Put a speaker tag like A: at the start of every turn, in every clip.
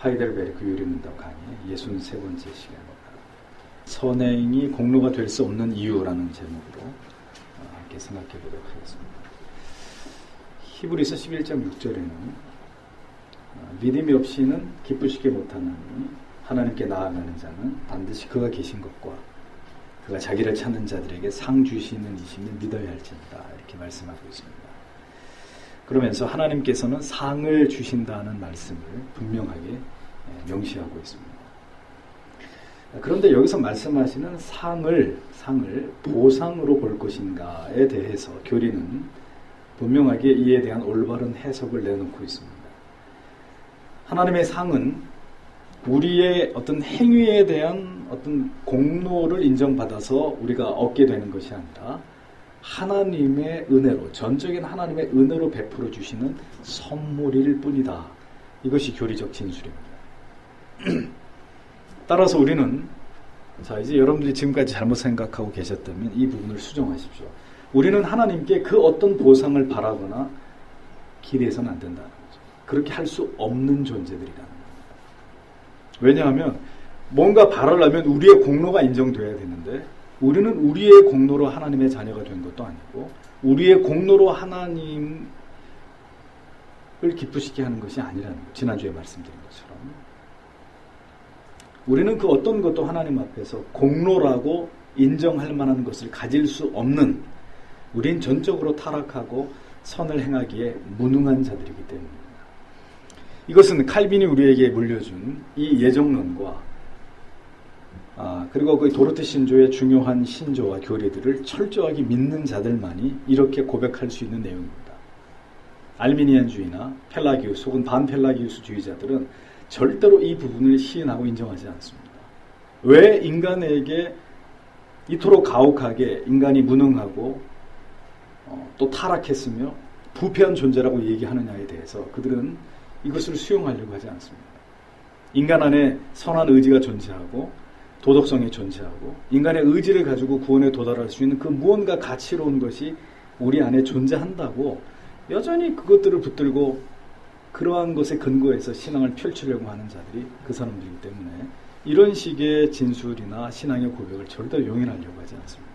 A: 하이델베르크 유리문답 강의 63번째 시간입니다. 선행이 공로가 될 수 없는 이유라는 제목으로 함께 생각해 보도록 하겠습니다. 히브리서 11장 6절에는 믿음이 없이는 기쁘시게 못하나니 하나님께 나아가는 자는 반드시 그가 계신 것과 그가 자기를 찾는 자들에게 상 주시는 이심을 믿어야 할지니라 이렇게 말씀하고 있습니다. 그러면서 하나님께서는 상을 주신다는 말씀을 분명하게 명시하고 있습니다. 그런데 여기서 말씀하시는 상을 보상으로 볼 것인가에 대해서 교리는 분명하게 이에 대한 올바른 해석을 내놓고 있습니다. 하나님의 상은 우리의 어떤 행위에 대한 어떤 공로를 인정받아서 우리가 얻게 되는 것이 아니라 하나님의 은혜로, 전적인 하나님의 은혜로 베풀어 주시는 선물일 뿐이다. 이것이 교리적 진술입니다. 따라서 우리는, 자, 이제 여러분들이 지금까지 잘못 생각하고 계셨다면 이 부분을 수정하십시오. 우리는 하나님께 그 어떤 보상을 바라거나 기대해서는 안 된다는 거죠. 그렇게 할 수 없는 존재들이라는 겁니다. 왜냐하면 뭔가 바라려면 우리의 공로가 인정돼야 되는데 우리는 우리의 공로로 하나님의 자녀가 된 것도 아니고 우리의 공로로 하나님을 기쁘시게 하는 것이 아니라는 거예요. 지난주에 말씀드린 것처럼 우리는 그 어떤 것도 하나님 앞에서 공로라고 인정할 만한 것을 가질 수 없는, 우린 전적으로 타락하고 선을 행하기에 무능한 자들이기 때문입니다. 이것은 칼빈이 우리에게 물려준 이 예정론과 그리고 그 도르트 신조의 중요한 신조와 교리들을 철저하게 믿는 자들만이 이렇게 고백할 수 있는 내용입니다. 알미니안주의나 펠라기우스 혹은 반펠라기우스주의자들은 절대로 이 부분을 시인하고 인정하지 않습니다. 왜 인간에게 이토록 가혹하게 인간이 무능하고 또 타락했으며 부패한 존재라고 얘기하느냐에 대해서 그들은 이것을 수용하려고 하지 않습니다. 인간 안에 선한 의지가 존재하고 도덕성이 존재하고 인간의 의지를 가지고 구원에 도달할 수 있는 그 무언가 가치로운 것이 우리 안에 존재한다고 여전히 그것들을 붙들고 그러한 것에 근거해서 신앙을 펼치려고 하는 자들이 그 사람들이기 때문에 이런 식의 진술이나 신앙의 고백을 절대 용인하려고 하지 않습니다.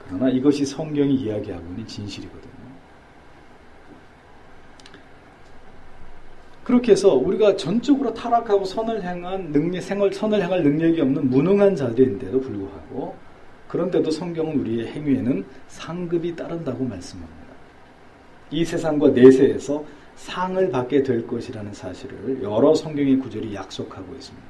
A: 그러나 이것이 성경이 이야기하고 있는 진실이거든요. 그렇게 해서 우리가 전적으로 타락하고 선을 행할 능력이 없는 무능한 자들인데도 불구하고 그런데도 성경은 우리의 행위에는 상급이 따른다고 말씀합니다. 이 세상과 내세에서 상을 받게 될 것이라는 사실을 여러 성경의 구절이 약속하고 있습니다.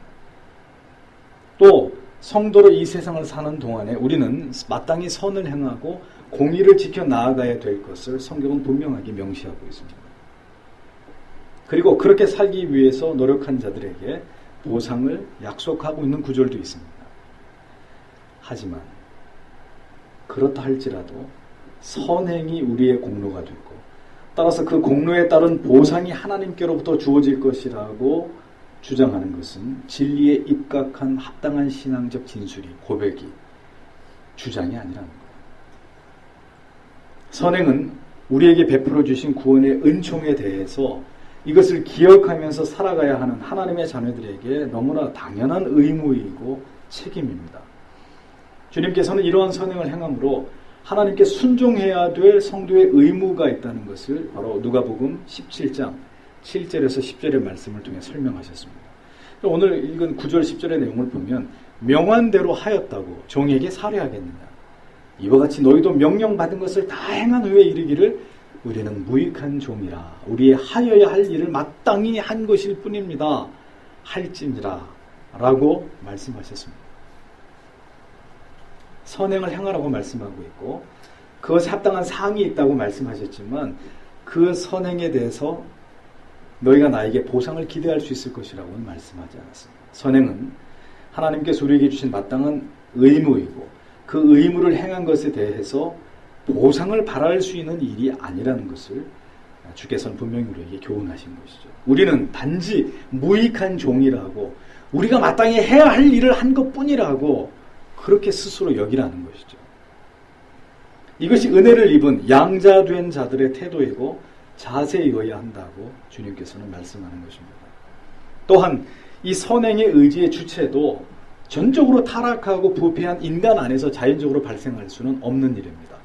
A: 또 성도로 이 세상을 사는 동안에 우리는 마땅히 선을 행하고 공의를 지켜 나아가야 될 것을 성경은 분명하게 명시하고 있습니다. 그리고 그렇게 살기 위해서 노력한 자들에게 보상을 약속하고 있는 구절도 있습니다. 하지만 그렇다 할지라도 선행이 우리의 공로가 되고 따라서 그 공로에 따른 보상이 하나님께로부터 주어질 것이라고 주장하는 것은 진리에 입각한 합당한 신앙적 진술이, 고백이, 주장이 아니라는 거예요. 선행은 우리에게 베풀어 주신 구원의 은총에 대해서 이것을 기억하면서 살아가야 하는 하나님의 자녀들에게 너무나 당연한 의무이고 책임입니다. 주님께서는 이러한 선행을 행함으로 하나님께 순종해야 될 성도의 의무가 있다는 것을 바로 누가복음 17장 7절에서 10절의 말씀을 통해 설명하셨습니다. 오늘 읽은 9절 10절의 내용을 보면 명한대로 하였다고 종에게 살해하겠느냐. 이와 같이 너희도 명령받은 것을 다 행한 후에 이르기를 우리는 무익한 종이라 우리의 하여야 할 일을 마땅히 한 것일 뿐입니다. 할지니라 라고 말씀하셨습니다. 선행을 행하라고 말씀하고 있고 그것에 합당한 상이 있다고 말씀하셨지만 그 선행에 대해서 너희가 나에게 보상을 기대할 수 있을 것이라고는 말씀하지 않았습니다. 선행은 하나님께서 우리에게 주신 마땅한 의무이고 그 의무를 행한 것에 대해서 보상을 바랄 수 있는 일이 아니라는 것을 주께서는 분명히 우리에게 교훈하신 것이죠. 우리는 단지 무익한 종이라고 우리가 마땅히 해야 할 일을 한 것뿐이라고 그렇게 스스로 여기라는 것이죠. 이것이 은혜를 입은 양자된 자들의 태도이고 자세이어야 한다고 주님께서는 말씀하는 것입니다. 또한 이 선행의 의지의 주체도 전적으로 타락하고 부패한 인간 안에서 자연적으로 발생할 수는 없는 일입니다.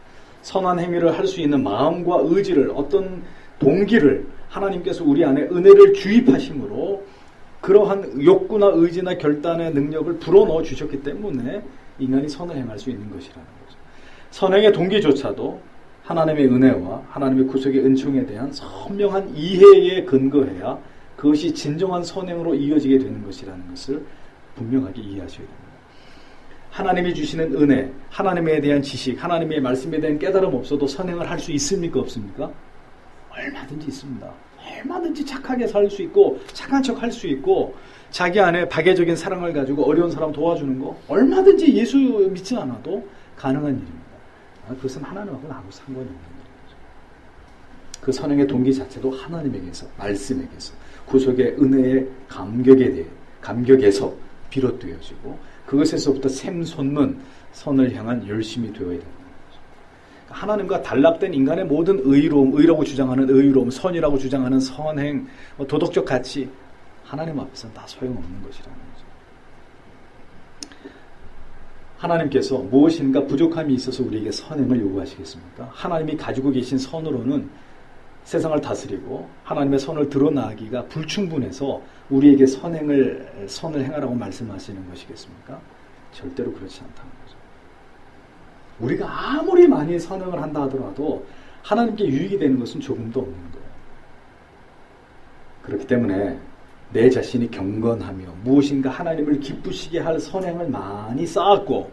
A: 선한 행위를 할 수 있는 마음과 의지를, 어떤 동기를 하나님께서 우리 안에 은혜를 주입하심으로 그러한 욕구나 의지나 결단의 능력을 불어넣어 주셨기 때문에 인간이 선을 행할 수 있는 것이라는 거죠. 선행의 동기조차도 하나님의 은혜와 하나님의 구속의 은총에 대한 선명한 이해에 근거해야 그것이 진정한 선행으로 이어지게 되는 것이라는 것을 분명하게 이해하셔야 됩니다. 하나님이 주시는 은혜, 하나님에 대한 지식, 하나님의 말씀에 대한 깨달음 없어도 선행을 할 수 있습니까? 없습니까? 얼마든지 있습니다. 얼마든지 착하게 살 수 있고 착한 척 할 수 있고 자기 안에 박애적인 사랑을 가지고 어려운 사람 도와주는 거 얼마든지 예수 믿지 않아도 가능한 일입니다. 그것은 하나님하고 나하고 상관이 없는 일이죠. 그 선행의 동기 자체도 하나님에게서, 말씀에게서, 구속의 은혜의 감격에서 비롯되어지고 그것에서부터 샘솟는 선을 향한 열심이 되어야 되는 거죠. 하나님과 단락된 인간의 모든 의로움, 의라고 주장하는 의로움, 선이라고 주장하는 선행, 도덕적 가치, 하나님 앞에서는 다 소용없는 것이라는 거죠. 하나님께서 무엇인가 부족함이 있어서 우리에게 선행을 요구하시겠습니까? 하나님이 가지고 계신 선으로는 세상을 다스리고 하나님의 선을 드러나기가 불충분해서 우리에게 선을 행하라고 말씀하시는 것이겠습니까? 절대로 그렇지 않다는 거죠. 우리가 아무리 많이 선행을 한다 하더라도 하나님께 유익이 되는 것은 조금도 없는 거예요. 그렇기 때문에 내 자신이 경건하며 무엇인가 하나님을 기쁘시게 할 선행을 많이 쌓았고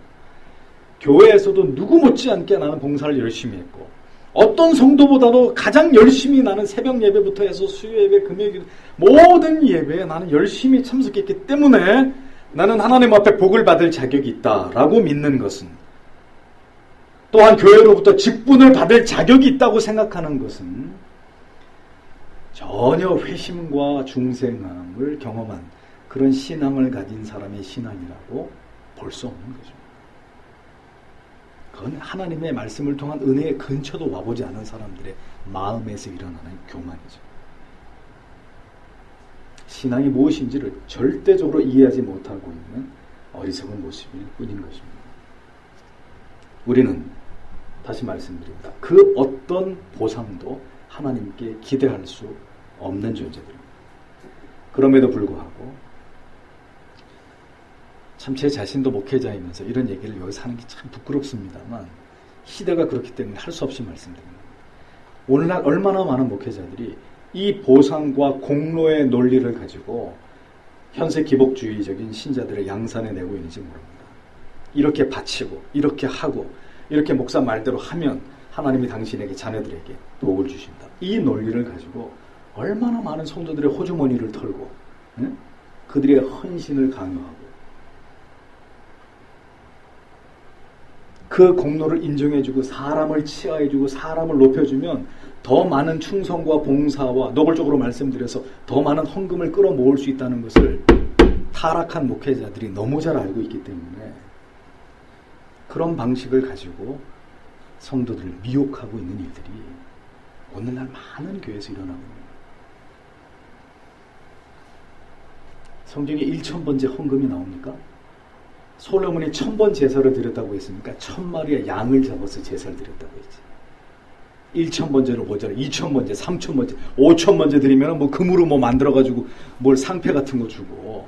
A: 교회에서도 누구 못지않게 나는 봉사를 열심히 했고 어떤 성도보다도 가장 열심히 나는 새벽 예배부터 해서 수요 예배, 금요 예배 모든 예배에 나는 열심히 참석했기 때문에 나는 하나님 앞에 복을 받을 자격이 있다라고 믿는 것은 또한 교회로부터 직분을 받을 자격이 있다고 생각하는 것은 전혀 회심과 중생함을 경험한 그런 신앙을 가진 사람의 신앙이라고 볼 수 없는 거죠. 그건 하나님의 말씀을 통한 은혜의 근처도 와보지 않은 사람들의 마음에서 일어나는 교만이죠. 신앙이 무엇인지를 절대적으로 이해하지 못하고 있는 어리석은 모습일 뿐인 것입니다. 우리는 다시 말씀드립니다. 그 어떤 보상도 하나님께 기대할 수 없는 존재들입니다. 그럼에도 불구하고 참 제 자신도 목회자이면서 이런 얘기를 여기서 하는 게 참 부끄럽습니다만 시대가 그렇기 때문에 할 수 없이 말씀드립니다. 오늘날 얼마나 많은 목회자들이 이 보상과 공로의 논리를 가지고 현세 기복주의적인 신자들의 양산에 내고 있는지 모릅니다. 이렇게 바치고 이렇게 하고 이렇게 목사 말대로 하면 하나님이 당신에게 자녀들에게 복을 주신다. 이 논리를 가지고 얼마나 많은 성도들의 호주머니를 털고 그들의 헌신을 강요하고 그 공로를 인정해주고 사람을 치하해주고 사람을 높여주면 더 많은 충성과 봉사와 노골적으로 말씀드려서 더 많은 헌금을 끌어모을 수 있다는 것을 타락한 목회자들이 너무 잘 알고 있기 때문에 그런 방식을 가지고 성도들을 미혹하고 있는 일들이 오늘날 많은 교회에서 일어나고 있습니다. 성경에 1000번째 헌금이 나옵니까? 솔로몬이 1000번 제사를 드렸다고 했습니까? 1000마리의 양을 잡아서 제사를 드렸다고 했지. 1000번째로 모자라 2000번째, 3000번째, 5000번째 드리면 뭐 금으로 뭐 만들어가지고 뭘 상패 같은 거 주고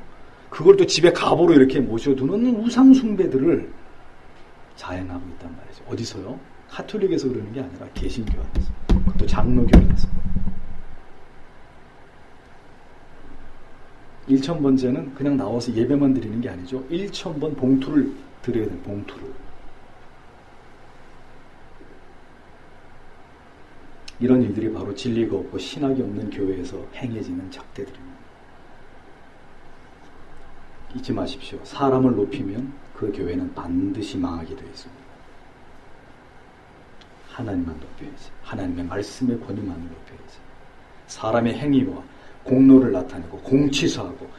A: 그걸 또 집에 가보로 이렇게 모셔두는 우상숭배들을 자행하고 있단 말이죠. 어디서요? 카톨릭에서 그러는 게 아니라 개신교 안에서, 또 장로교 안에서. 1000번째는 그냥 나와서 예배만 드리는 게 아니죠. 1000번 봉투를 드려야 돼요. 봉투를. 이런 일들이 바로 진리가 없고 신학이 없는 교회에서 행해지는 작대들입니다. 잊지 마십시오. 사람을 높이면 그 교회는 반드시 망하게 되어 있습니다. 하나님만 높여야지. 하나님의 말씀의 권위만을 높여야지. 사람의 행위와 공로를 나타내고 공치사하고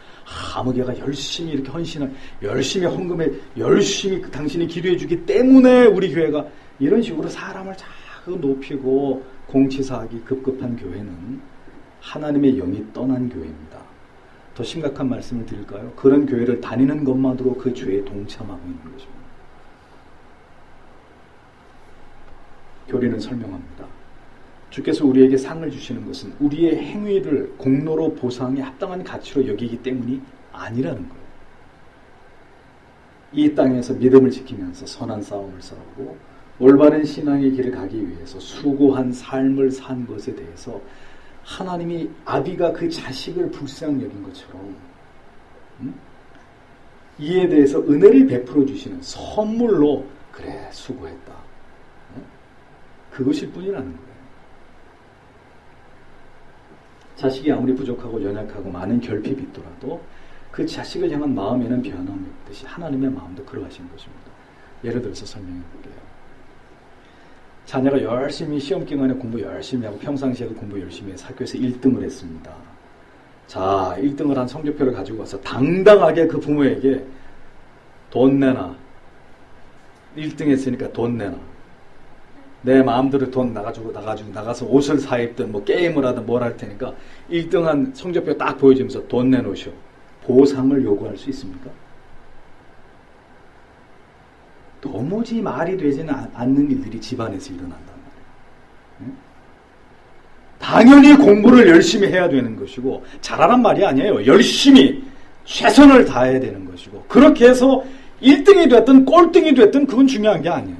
A: 아무개가 열심히 이렇게 헌신을 열심히 헌금해 열심히 당신이 기도해 주기 때문에 우리 교회가 이런 식으로 사람을 자꾸 높이고 공치사하기 급급한 교회는 하나님의 영이 떠난 교회입니다. 더 심각한 말씀을 드릴까요? 그런 교회를 다니는 것만으로 그 죄에 동참하고 있는 것입니다. 교리는 설명합니다. 주께서 우리에게 상을 주시는 것은 우리의 행위를 공로로 보상에 합당한 가치로 여기기 때문이 아니라는 거예요. 이 땅에서 믿음을 지키면서 선한 싸움을 싸우고 올바른 신앙의 길을 가기 위해서 수고한 삶을 산 것에 대해서 하나님이 아비가 그 자식을 불쌍히 여긴 것처럼 이에 대해서 은혜를 베풀어 주시는 선물로 그래 수고했다. 그것일 뿐이라는 거예요. 자식이 아무리 부족하고 연약하고 많은 결핍이 있더라도 그 자식을 향한 마음에는 변함이 없듯이 하나님의 마음도 그러하신 것입니다. 예를 들어서 설명해 볼게요. 자녀가 열심히 시험 기간에 공부 열심히 하고 평상시에도 공부 열심히 해서 학교에서 1등을 했습니다. 자, 1등을 한 성적표를 가지고 와서 당당하게 그 부모에게 돈 내놔. 1등 했으니까 돈 내놔. 내 마음대로 돈 나가서 옷을 사 입든 뭐 게임을 하든 뭘 할 테니까 1등한 성적표 딱 보여주면서 돈 내놓으시오. 보상을 요구할 수 있습니까? 도무지 말이 되지는 않는 일들이 집안에서 일어난단 말이에요. 당연히 공부를 열심히 해야 되는 것이고 잘하란 말이 아니에요. 열심히 최선을 다해야 되는 것이고 그렇게 해서 1등이 됐든 꼴등이 됐든 그건 중요한 게 아니에요.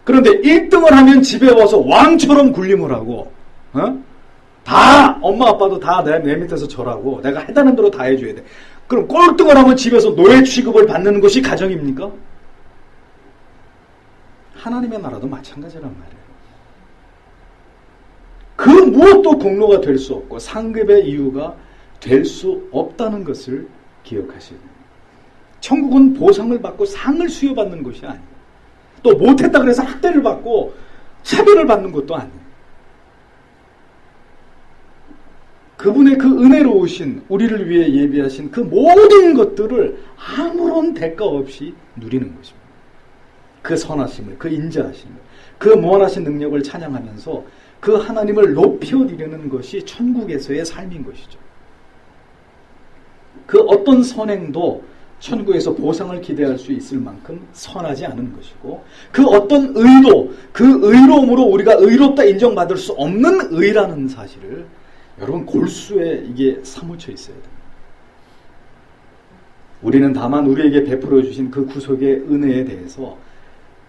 A: 그런데 1등을 하면 집에 와서 왕처럼 군림을 하고 다 엄마 아빠도 다 내 밑에서 절하고 내가 해다는 대로 다 해줘야 돼. 그럼 꼴등을 하면 집에서 노예 취급을 받는 것이 가정입니까? 하나님의 나라도 마찬가지란 말이에요. 그 무엇도 공로가 될 수 없고 상급의 이유가 될 수 없다는 것을 기억하시고 천국은 보상을 받고 상을 수여받는 것이 아니에요. 또 못했다 그래서 학대를 받고 차별을 받는 것도 아니에요. 그분의 그 은혜로우신 우리를 위해 예비하신 그 모든 것들을 아무런 대가 없이 누리는 것입니다. 그 선하심을, 그 인자하심을, 그 무한하신 능력을 찬양하면서 그 하나님을 높여드리는 것이 천국에서의 삶인 것이죠. 그 어떤 선행도 천국에서 보상을 기대할 수 있을 만큼 선하지 않은 것이고 그 어떤 의도, 그 의로움으로 우리가 의롭다 인정받을 수 없는 의라는 사실을 여러분 골수에 이게 사무쳐 있어야 됩니다. 우리는 다만 우리에게 베풀어 주신 그 구속의 은혜에 대해서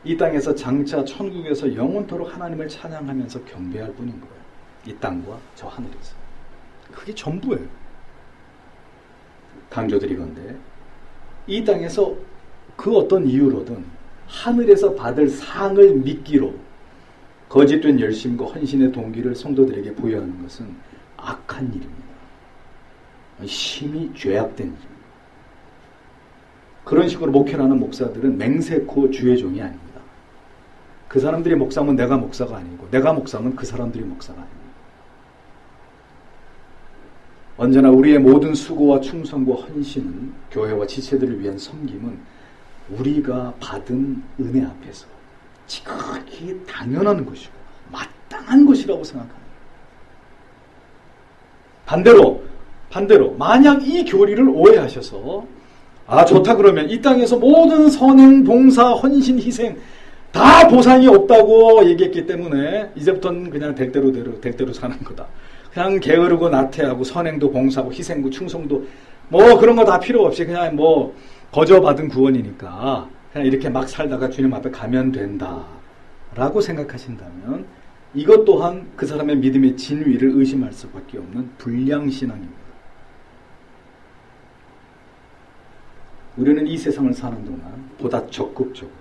A: 이 땅에서 장차 천국에서 영원토록 하나님을 찬양하면서 경배할 뿐인 거예요. 이 땅과 저 하늘에서. 그게 전부예요. 강조드리건대 이 땅에서 그 어떤 이유로든 하늘에서 받을 상을 미끼로 거짓된 열심과 헌신의 동기를 성도들에게 보여하는 것은 악한 일입니다. 심히 죄악된 일입니다. 그런 식으로 목회를 하는 목사들은 맹세코 주의 종이 아닙니다. 그 사람들이 목사면 내가 목사가 아니고 내가 목사면 그 사람들이 목사가 아닙니다. 언제나 우리의 모든 수고와 충성과 헌신은 교회와 지체들을 위한 섬김은 우리가 받은 은혜 앞에서 지극히 당연한 것이고 마땅한 것이라고 생각합니다. 반대로 만약 이 교리를 오해하셔서 좋다 그러면 이 땅에서 모든 선행, 봉사, 헌신, 희생 다 보상이 없다고 얘기했기 때문에 이제부터는 그냥 될 대로 사는 거다. 그냥 게으르고 나태하고 선행도 봉사하고 희생도 충성도 뭐 그런 거 다 필요 없이 그냥 뭐 거저받은 구원이니까 그냥 이렇게 막 살다가 주님 앞에 가면 된다 라고 생각하신다면 이것 또한 그 사람의 믿음의 진위를 의심할 수밖에 없는 불량신앙입니다. 우리는 이 세상을 사는 동안 보다 적극적으로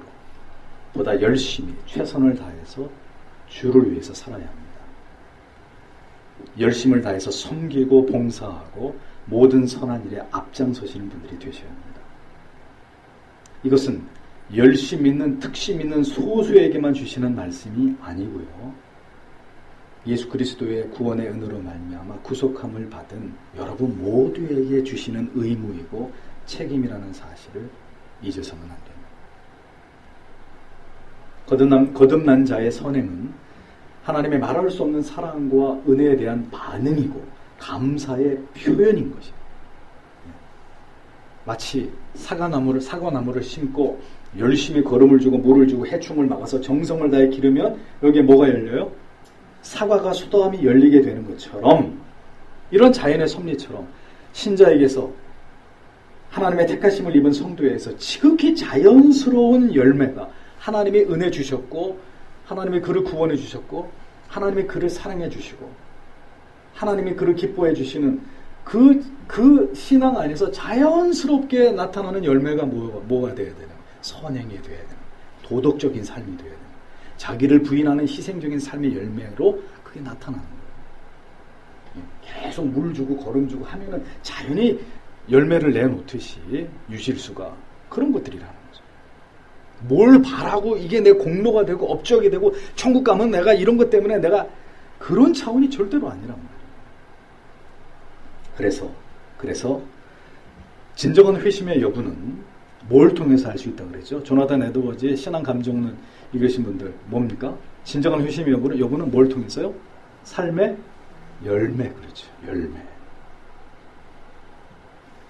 A: 보다 열심히 최선을 다해서 주를 위해서 살아야 합니다. 열심을 다해서 섬기고 봉사하고 모든 선한 일에 앞장서시는 분들이 되셔야 합니다. 이것은 열심 있는 특심 있는 소수에게만 주시는 말씀이 아니고요. 예수 그리스도의 구원의 은혜로 말미암아 구속함을 받은 여러분 모두에게 주시는 의무이고 책임이라는 사실을 잊어서는 안 됩니다. 거듭난 자의 선행은 하나님의 말할 수 없는 사랑과 은혜에 대한 반응이고 감사의 표현인 것입니다. 마치 사과나무를 심고 열심히 거름을 주고 물을 주고 해충을 막아서 정성을 다해 기르면 여기에 뭐가 열려요? 사과가 소담이 열리게 되는 것처럼, 이런 자연의 섭리처럼 신자에게서, 하나님의 택하심을 입은 성도에서 지극히 자연스러운 열매가, 하나님이 은혜 주셨고 하나님이 그를 구원해 주셨고 하나님이 그를 사랑해 주시고 하나님이 그를 기뻐해 주시는 그 신앙 안에서 자연스럽게 나타나는 열매가 뭐가 되어야 되나? 선행이 되어야 되나? 도덕적인 삶이 되어야 되나? 자기를 부인하는 희생적인 삶의 열매로 그게 나타나는 거예요. 계속 물 주고 거름 주고 하면은 자연히 열매를 내놓듯이 유실수가 그런 것들이라는 거죠. 뭘 바라고 이게 내 공로가 되고 업적이 되고 천국 가면 내가 이런 것 때문에 내가, 그런 차원이 절대로 아니란 말이에요. 그래서 진정한 회심의 여부는 뭘 통해서 알 수 있다 그랬죠? 조나단 에드워즈의 신앙 감정론 읽으신 분들 뭡니까? 진정한 회심의 여부는 뭘 통해서요? 삶의 열매, 그렇죠. 열매.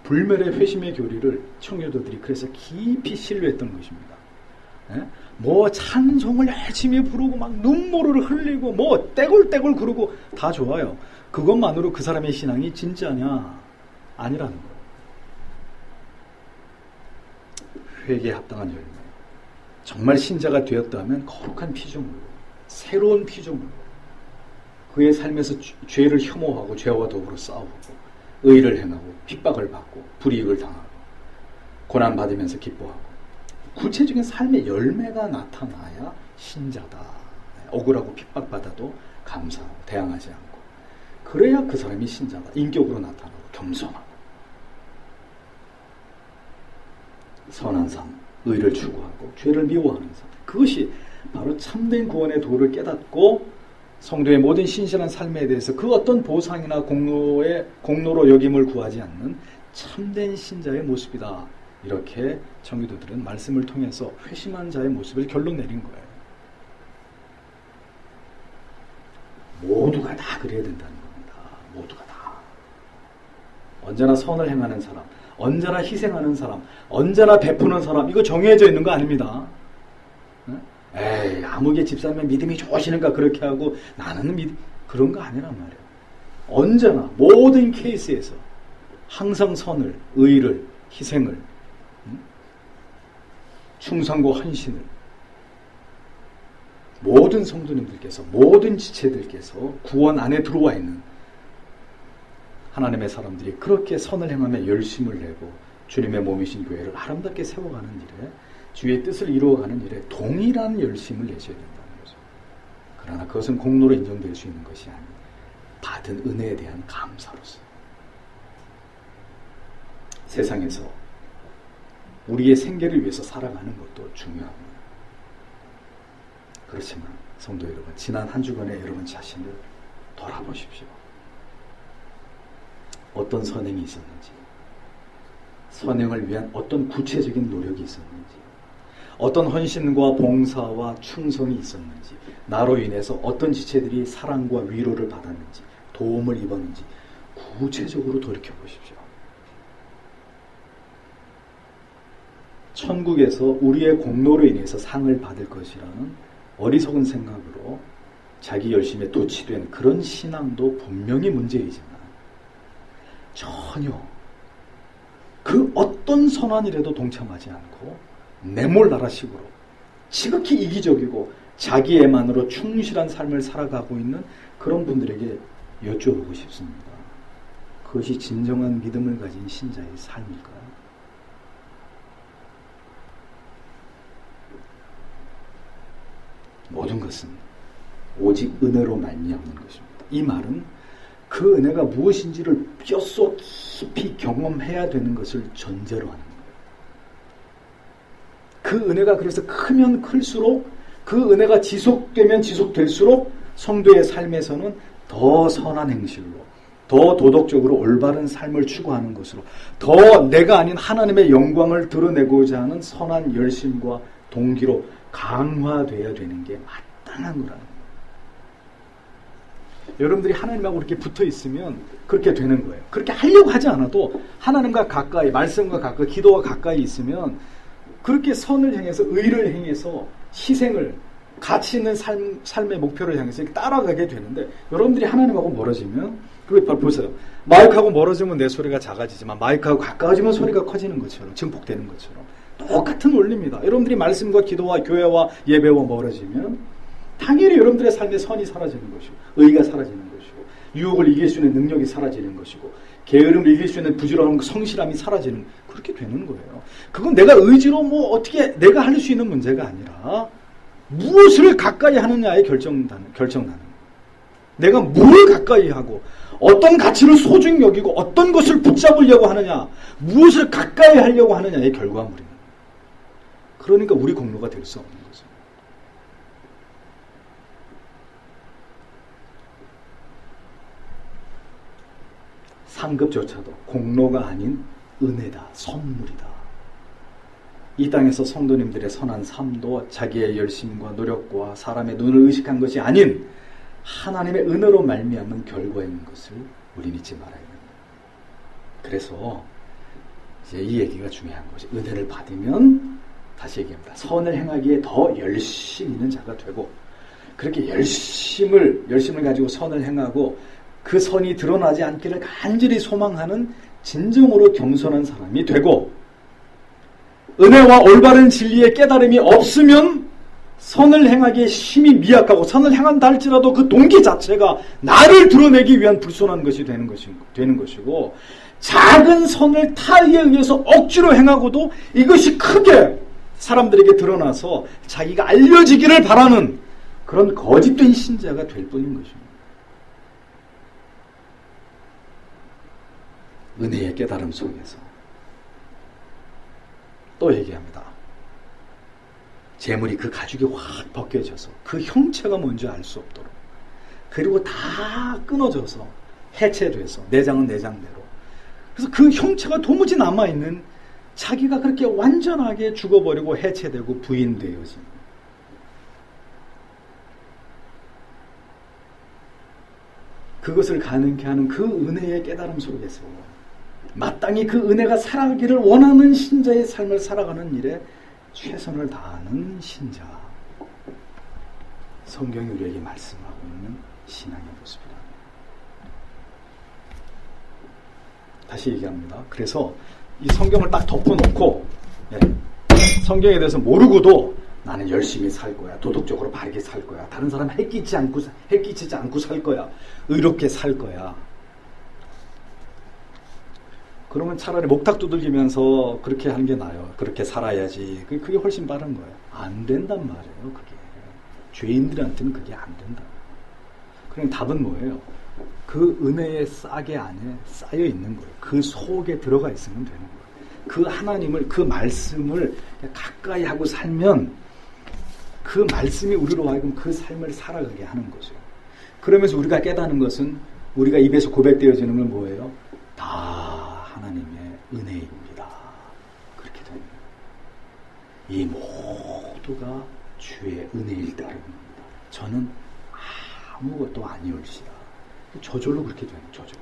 A: 불멸의 회심의 교리를 청교도들이 그래서 깊이 신뢰했던 것입니다. 뭐 찬송을 열심히 부르고 막 눈물을 흘리고 뭐 떼굴떼굴 구르고 다 좋아요. 그것만으로 그 사람의 신앙이 진짜냐? 아니라는 거예요. 회개에 합당한 열매. 정말 신자가 되었다면 거룩한 피조물로, 새로운 피조물로 그의 삶에서 죄를 혐오하고 죄와 더불어 싸우고 의를 행하고 핍박을 받고 불이익을 당하고 고난받으면서 기뻐하고 구체적인 삶의 열매가 나타나야 신자다. 억울하고 핍박받아도 감사하고 대항하지 않고, 그래야 그 사람이 신자다. 인격으로 나타나고 겸손하고 선한 삶, 의를 추구하고 죄를 미워하는 삶, 그것이 바로 참된 구원의 도를 깨닫고 성도의 모든 신실한 삶에 대해서 그 어떤 보상이나 공로로 여김을 구하지 않는 참된 신자의 모습이다. 이렇게 청교도들은 말씀을 통해서 회심한 자의 모습을 결론 내린 거예요. 모두가 다 그래야 된다는 겁니다. 모두가 다. 언제나 선을 행하는 사람, 언제나 희생하는 사람, 언제나 베푸는 사람, 이거 정해져 있는 거 아닙니다. 에이, 아무개 집사면 믿음이 좋으시니까 그렇게 하고 나는 그런 거 아니란 말이에요. 언제나 모든 케이스에서 항상 선을, 의를, 희생을, 충성과 헌신을 모든 성도님들께서, 모든 지체들께서 구원 안에 들어와 있는 하나님의 사람들이 그렇게 선을 행하며 열심을 내고 주님의 몸이신 교회를 아름답게 세워가는 일에, 주의 뜻을 이루어가는 일에 동일한 열심을 내셔야 된다는 거죠. 그러나 그것은 공로로 인정될 수 있는 것이 아닌 받은 은혜에 대한 감사로서 세상에서 우리의 생계를 위해서 살아가는 것도 중요합니다. 그렇지만 성도 여러분, 지난 한 주간에 여러분 자신을 돌아보십시오. 어떤 선행이 있었는지, 선행을 위한 어떤 구체적인 노력이 있었는지, 어떤 헌신과 봉사와 충성이 있었는지, 나로 인해서 어떤 지체들이 사랑과 위로를 받았는지, 도움을 입었는지 구체적으로 돌이켜보십시오. 천국에서 우리의 공로로 인해서 상을 받을 것이라는 어리석은 생각으로 자기 열심에 도취된 그런 신앙도 분명히 문제이지만, 전혀 그 어떤 선한 일에도 동참하지 않고 내몰나라식으로 지극히 이기적이고 자기애만으로 충실한 삶을 살아가고 있는 그런 분들에게 여쭤보고 싶습니다. 그것이 진정한 믿음을 가진 신자의 삶일까요? 모든 것은 오직 은혜로 말미암는 것입니다. 이 말은 그 은혜가 무엇인지를 뼛속 깊이 경험해야 되는 것을 전제로 하는 거예요. 그 은혜가 그래서 크면 클수록, 그 은혜가 지속되면 지속될수록 성도의 삶에서는 더 선한 행실로, 더 도덕적으로 올바른 삶을 추구하는 것으로, 더 내가 아닌 하나님의 영광을 드러내고자 하는 선한 열심과 동기로 강화되어야 되는 게 마땅한 거라는 거예요. 여러분들이 하나님하고 그렇게 붙어 있으면 그렇게 되는 거예요. 그렇게 하려고 하지 않아도 하나님과 가까이, 말씀과 가까이, 기도와 가까이 있으면 그렇게 선을 행해서, 의를 행해서 희생을, 가치 있는 삶의 목표를 향해서 따라가게 되는데, 여러분들이 하나님하고 멀어지면, 그게 바로 보세요. 마이크하고 멀어지면 내 소리가 작아지지만 마이크하고 가까워지면 소리가 커지는 것처럼, 증폭되는 것처럼 똑같은 원리입니다. 여러분들이 말씀과 기도와 교회와 예배와 멀어지면 당연히 여러분들의 삶의 선이 사라지는 것이고, 의가 사라지는 것이고, 유혹을 이길 수 있는 능력이 사라지는 것이고, 게으름을 이길 수 있는 부지런함과 성실함이 사라지는, 그렇게 되는 거예요. 그건 내가 의지로 어떻게 내가 할 수 있는 문제가 아니라 무엇을 가까이 하느냐에 결정나는 거예요. 내가 뭘 가까이 하고 어떤 가치를 소중히 여기고 어떤 것을 붙잡으려고 하느냐, 무엇을 가까이 하려고 하느냐의 결과물입니다. 그러니까 우리 공로가 될 수 없는 거죠. 상급조차도 공로가 아닌 은혜다, 선물이다. 이 땅에서 성도님들의 선한 삶도 자기의 열심과 노력과 사람의 눈을 의식한 것이 아닌 하나님의 은혜로 말미암은 결과인 것을 우리는 잊지 말아야 합니다. 그래서 이제 이 얘기가 중요한 것이, 은혜를 받으면 다시 얘기합니다. 선을 행하기에 더 열심 있는 자가 되고, 그렇게 열심을 가지고 선을 행하고 그 선이 드러나지 않기를 간절히 소망하는 진정으로 겸손한 사람이 되고, 은혜와 올바른 진리의 깨달음이 없으면 선을 행하기에 심히 미약하고, 선을 행한다 할지라도 그 동기 자체가 나를 드러내기 위한 불순한 것이 되는 것이고, 작은 선을 타의에 의해서 억지로 행하고도 이것이 크게 사람들에게 드러나서 자기가 알려지기를 바라는 그런 거짓된 신자가 될 뿐인 것입니다. 은혜의 깨달음 속에서 또 얘기합니다. 재물이 그 가죽이 확 벗겨져서 그 형체가 뭔지 알 수 없도록, 그리고 다 끊어져서 해체돼서 내장은 내장대로, 그래서 그 형체가 도무지 남아있는 자기가 그렇게 완전하게 죽어버리고 해체되고 부인되어진, 그것을 가능케 하는 그 은혜의 깨달음 속에서 마땅히 그 은혜가 살아가기를 원하는 신자의 삶을 살아가는 일에 최선을 다하는 신자, 성경이 우리에게 말씀하고 있는 신앙의 모습이다. 다시 얘기합니다. 그래서 이 성경을 딱 덮어놓고, 성경에 대해서 모르고도 나는 열심히 살 거야, 도덕적으로 바르게 살 거야, 다른 사람 해끼치지 않고 살 거야, 의롭게 살 거야, 그러면 차라리 목탁 두들기면서 그렇게 하는 게 나아요. 그렇게 살아야지. 그게 훨씬 빠른 거예요. 안 된단 말이에요. 그게 죄인들한테는 그게 안 된다. 그럼 답은 뭐예요? 그 은혜의 싹의 안에 쌓여 있는 거예요. 그 속에 들어가 있으면 되는 거예요. 그 하나님을, 그 말씀을 가까이 하고 살면 그 말씀이 우리로 하여금 그 삶을 살아가게 하는 거죠. 그러면서 우리가 깨닫는 것은, 우리가 입에서 고백되어지는 건 뭐예요? 다 하나님의 은혜입니다. 그렇게 됩니다. 이 모두가 주의 은혜일 따름입니다. 저는 아무것도 아니올시다. 저절로 그렇게 되는, 저절로.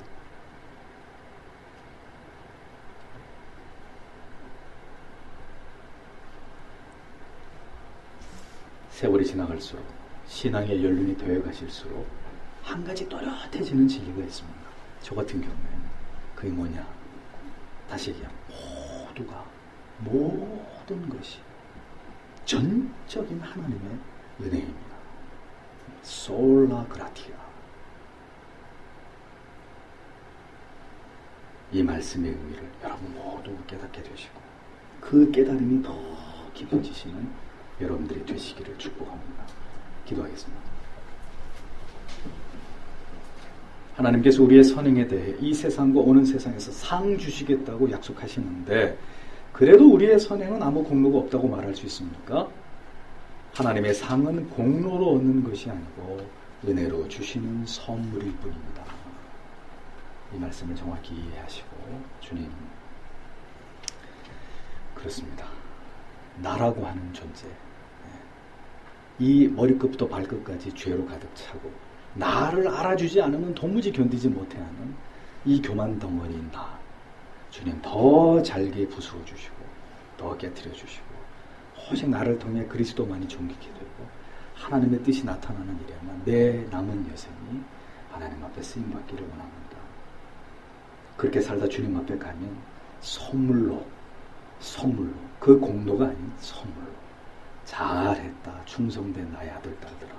A: 세월이 지나갈수록, 신앙의 연륜이 되어 가실수록 한 가지 또렷해지는 진리가 있습니다. 저 같은 경우에는 그게 뭐냐? 다시 얘기하면 모든 것이 전적인 하나님의 은혜입니다. 솔라 그라티아. 이 말씀의 의미를 여러분 모두 깨닫게 되시고, 그 깨달음이 더 깊어지시는 여러분들이 되시기를 축복합니다. 기도하겠습니다. 하나님께서 우리의 선행에 대해 이 세상과 오는 세상에서 상 주시겠다고 약속하시는데, 그래도 우리의 선행은 아무 공로가 없다고 말할 수 있습니까? 하나님의 상은 공로로 얻는 것이 아니고 은혜로 주시는 선물일 뿐입니다. 이 말씀을 정확히 이해하시고, 주님, 그렇습니다. 나라고 하는 존재, 이 머리끝부터 발끝까지 죄로 가득 차고 나를 알아주지 않으면 도무지 견디지 못해하는 이 교만 덩어리인 나, 주님 더 잘게 부수어 주시고 더 깨뜨려 주시고 오직 나를 통해 그리스도만이 존귀케 되고 하나님의 뜻이 나타나는 일에만 내 남은 여생이 하나님 앞에 쓰임받기를 원합니다. 그렇게 살다 주님 앞에 가면 선물로 그 공로가 아닌 선물로 잘했다 충성된 나의 아들 딸들아,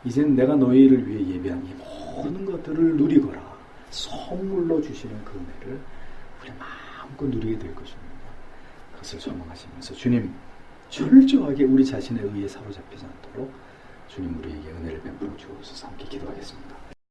A: 이젠 내가 너희를 위해 예비한 이 모든 것들을 누리거라. 선물로 주시는 그 은혜를 우리 마음껏 누리게 될 것입니다. 그것을 소망하시면서 주님 철저하게 우리 자신의 의에 사로잡히지 않도록 주님 우리에게 은혜를 베풀어 주옵소서. 함께 기도하겠습니다.